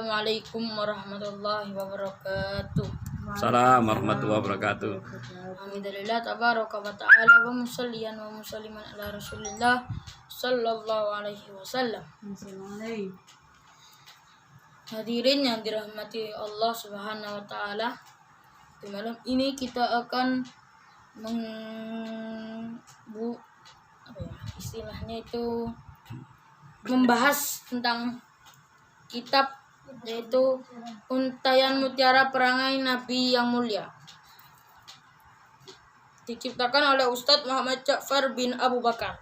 Assalamualaikum warahmatullahi wabarakatuh. Salam warahmatullahi wabarakatuh. Alhamdulillah tabaraka wa ta'ala wa musalliyan wa musalliman ala Rasulillah sallallahu alaihi wasallam. Hadirin yang dirahmati Allah Subhanahu wa taala. Di malam ini kita akan membahas tentang kitab, yaitu Untaian Mutiara Perangai Nabi yang Mulia, diciptakan oleh Ustadz Muhammad Ja'far bin Abu Bakar.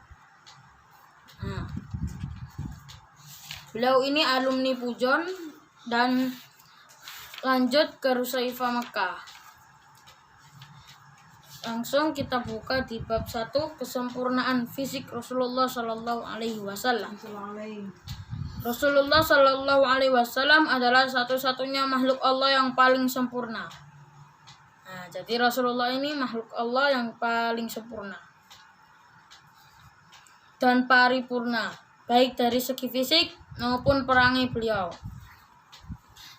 Beliau ini alumni Pujon dan lanjut ke Rusaifah Makkah. Langsung kita buka di bab 1, kesempurnaan fisik Rasulullah Sallallahu Alaihi Wasallam. Rasulullah Sallallahu Alaihi Wasallam adalah satu-satunya makhluk Allah yang paling sempurna. Jadi Rasulullah ini makhluk Allah yang paling sempurna dan paripurna, baik dari segi fisik maupun perangai beliau.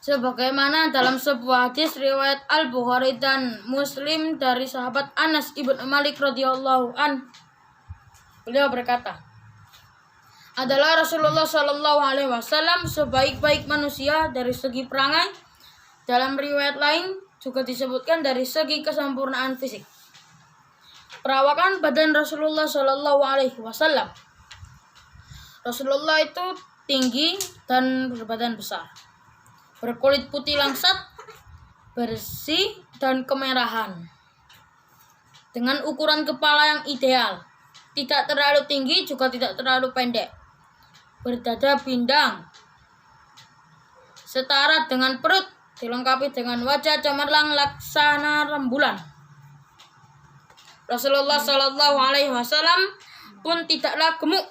Sebagaimana dalam sebuah hadis riwayat Al-Bukhari dan Muslim dari sahabat Anas ibn Malik radhiyallahu an, beliau berkata, adalah Rasulullah Sallallahu Alaihi Wasallam sebaik-baik manusia dari segi perangai. Dalam riwayat lain juga disebutkan dari segi kesempurnaan fisik. Perawakan badan Rasulullah Sallallahu Alaihi Wasallam. Rasulullah itu tinggi dan berbadan besar, berkulit putih langsat, bersih dan kemerahan, dengan ukuran kepala yang ideal, tidak terlalu tinggi juga tidak terlalu pendek, berdada bindang, setara dengan perut, dilengkapi dengan wajah cemerlang laksana rembulan. Rasulullah Sallallahu Alaihi Wasallam pun tidaklah gemuk,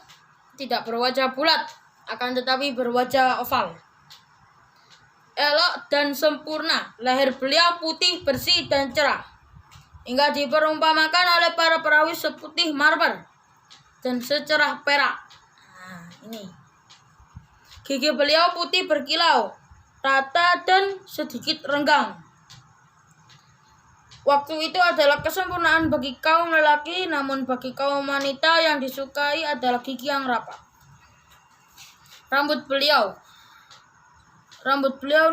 tidak berwajah bulat, akan tetapi berwajah oval, elok dan sempurna. Leher beliau putih, bersih dan cerah, hingga diperumpamakan oleh para perawi seputih marmer dan secerah perak. Ini gigi beliau putih berkilau, rata dan sedikit renggang. Waktu itu adalah kesempurnaan bagi kaum lelaki, namun bagi kaum wanita yang disukai adalah gigi yang rapat. Rambut beliau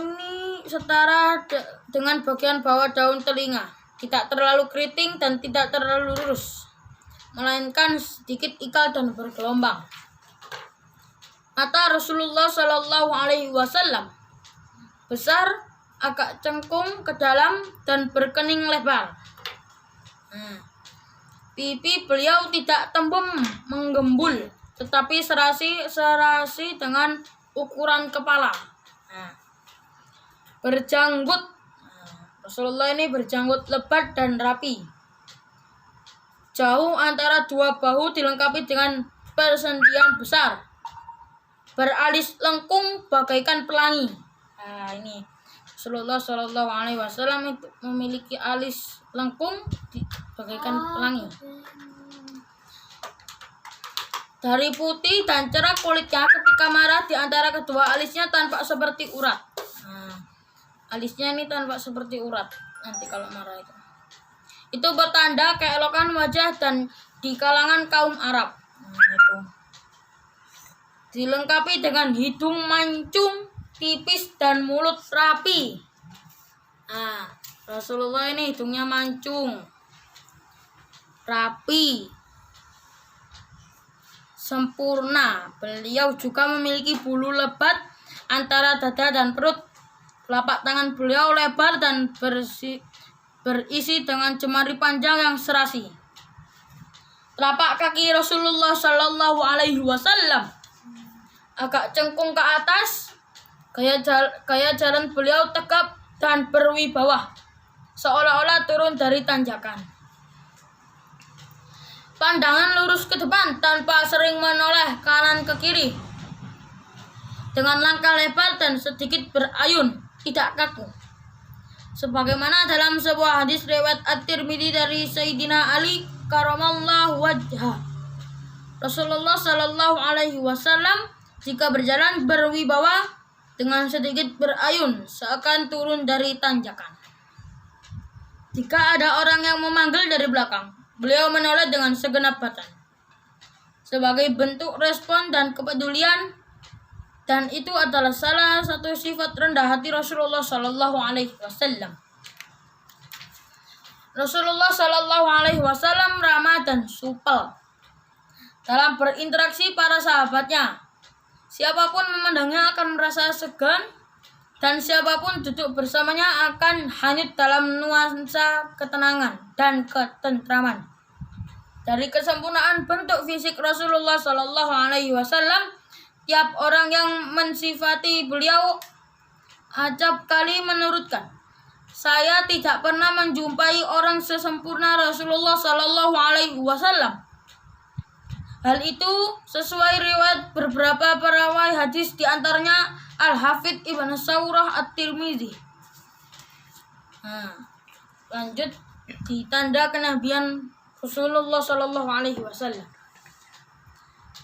ini setara dengan bagian bawah daun telinga, tidak terlalu keriting dan tidak terlalu lurus, melainkan sedikit ikal dan bergelombang. Mata Rasulullah Sallallahu Alaihi Wasallam besar, agak cengkung ke dalam dan berkening lebar. Pipi beliau tidak tembem menggembul, tetapi serasi dengan ukuran kepala. Berjanggut. Rasulullah ini berjanggut lebat dan rapi. Jauh antara dua bahu dilengkapi dengan persendian besar, beralis lengkung bagaikan pelangi. Ini Rasulullah Sallallahu Alaihi Wasallam itu memiliki alis lengkung bagaikan pelangi. Dari putih dan cerah kulitnya ketika marah, di antara kedua alisnya tampak seperti urat. Alisnya ini tampak seperti urat nanti kalau marah itu. Itu bertanda keelokan wajah dan di kalangan kaum Arab. Itu dilengkapi dengan hidung mancung, tipis dan mulut rapi. Rasulullah ini hidungnya mancung, rapi, sempurna. Beliau juga memiliki bulu lebat antara dada dan perut. Telapak tangan beliau lebar dan berisi dengan jemari panjang yang serasi. Telapak kaki Rasulullah Sallallahu Alaihi Wasallam agak cengkung ke atas. Gaya jalan beliau tegap dan berwibawa, seolah-olah turun dari tanjakan. Pandangan lurus ke depan tanpa sering menoleh kanan ke kiri. Dengan langkah lebar dan sedikit berayun, tidak kaku. Sebagaimana dalam sebuah hadis riwayat At-Tirmidzi dari Sayyidina Ali karamallahu wajhah, Rasulullah Sallallahu Alaihi Wasallam jika berjalan berwibawa, dengan sedikit berayun seakan turun dari tanjakan. Jika ada orang yang memanggil dari belakang, beliau menoleh dengan segenap badan sebagai bentuk respon dan kepedulian, dan itu adalah salah satu sifat rendah hati Rasulullah Sallallahu Alaihi Wasallam. Rasulullah Sallallahu Alaihi Wasallam ramah dan supel dalam berinteraksi para sahabatnya. Siapapun memandangnya akan merasa segan, dan siapapun duduk bersamanya akan hanyut dalam nuansa ketenangan dan ketentraman. Dari kesempurnaan bentuk fisik Rasulullah Sallallahu Alaihi Wasallam, tiap orang yang mensifati beliau acap kali menurutkan, saya tidak pernah menjumpai orang sesempurna Rasulullah Sallallahu Alaihi Wasallam. Hal itu sesuai riwayat beberapa perawi hadis, di antaranya Al-Hafidz Ibn Saurah At-Tirmidzi. Lanjut, di tanda kenabian Rasulullah Sallallahu Alaihi Wasallam.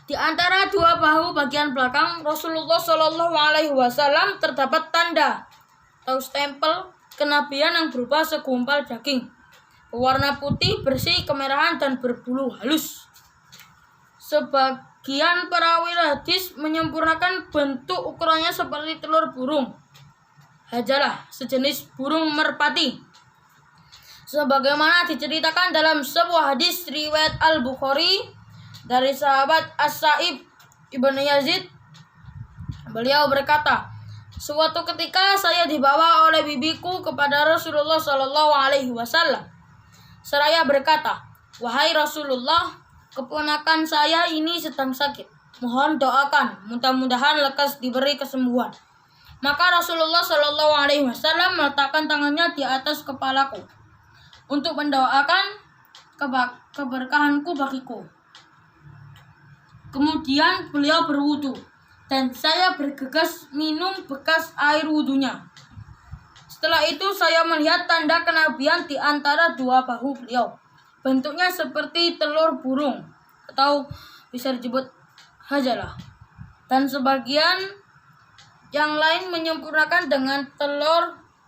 Di antara dua bahu bagian belakang Rasulullah Sallallahu Alaihi Wasallam terdapat tanda atau stempel kenabian yang berupa segumpal daging berwarna putih bersih kemerahan dan berbulu halus. Sebagian perawi hadis menyempurnakan bentuk ukurannya seperti telur burung hajalah, sejenis burung merpati, sebagaimana diceritakan dalam sebuah hadis riwayat Al-Bukhari dari sahabat As-Sa'ib Ibn Yazid. Beliau berkata, suatu ketika saya dibawa oleh bibiku kepada Rasulullah Sallallahu Alaihi Wasallam. Seraya berkata, wahai Rasulullah, keponakan saya ini sedang sakit. Mohon doakan, mudah-mudahan lekas diberi kesembuhan. Maka Rasulullah Sallallahu Alaihi Wasallam meletakkan tangannya di atas kepalaku untuk mendoakan keberkahanku bagiku. Kemudian beliau berwudu, dan saya bergegas minum bekas air wudunya. Setelah itu saya melihat tanda kenabian di antara dua bahu beliau. Bentuknya seperti telur burung atau bisa disebut hajalah. Dan sebagian yang lain menyempurnakan dengan telur